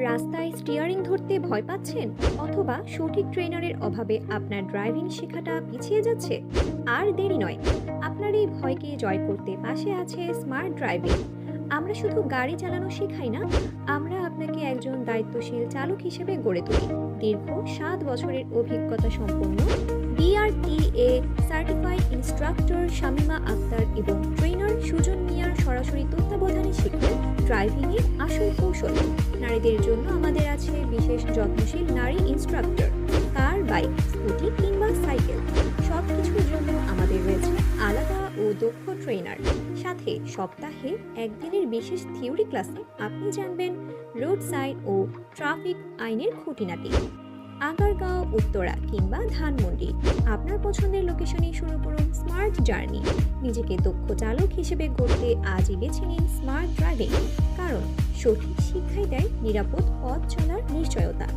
রাস্তায় স্টিয়ারিং ধরতে ভয় পাচ্ছেন অথবা সঠিক ট্রেনারের অভাবে আপনার ড্রাইভিং শেখাটা পিছিয়ে যাচ্ছে? আর দেরি নয়, আপনার এই ভয়কে জয় করতে পাশে আছে স্মার্ট ড্রাইভিং। আমরা শুধু গাড়ি চালানো শেখাই না, আমরা আপনাকে একজন দায়িত্বশীল চালক হিসেবে গড়ে তুলি। দীর্ঘ 7 বছরের অভিজ্ঞতা সম্পন্ন বিআরটিএ সার্টিফাইড ইনস্ট্রাক্টর শামিমা আক্তার এবং ট্রেনার সুজন মিয়ার সরাসরি তত্ত্বাবধানে শেখান ড্রাইভিংয়ের আসল কৌশল। নারীদের জন্য আমাদের আছে বিশেষ যত্নশীল নারী ইনস্ট্রাক্টর। কার, বাইক, স্কুটি কিংবা সাইকেল, সব কিছুর জন্য আমাদের রয়েছে আলাদা ও দক্ষ ট্রেনার। সাথে সপ্তাহে একদিনের বিশেষ থিওরি ক্লাসে আপনি জানবেন রোড সাইড ও ট্রাফিক আইনের খুঁটিনাটি। আগারগাঁও, উত্তরা কিংবা ধানমন্ডি, আপনার পছন্দের লোকেশনে শুরু করুন স্মার্ট জার্নি। নিজেকে দক্ষ চালক হিসেবে গড়তে আজই বেছে নিন স্মার্ট ড্রাইভিং, কারণ সঠিক শিক্ষাই দেয় নিরাপদ পথ চলার নিশ্চয়তা।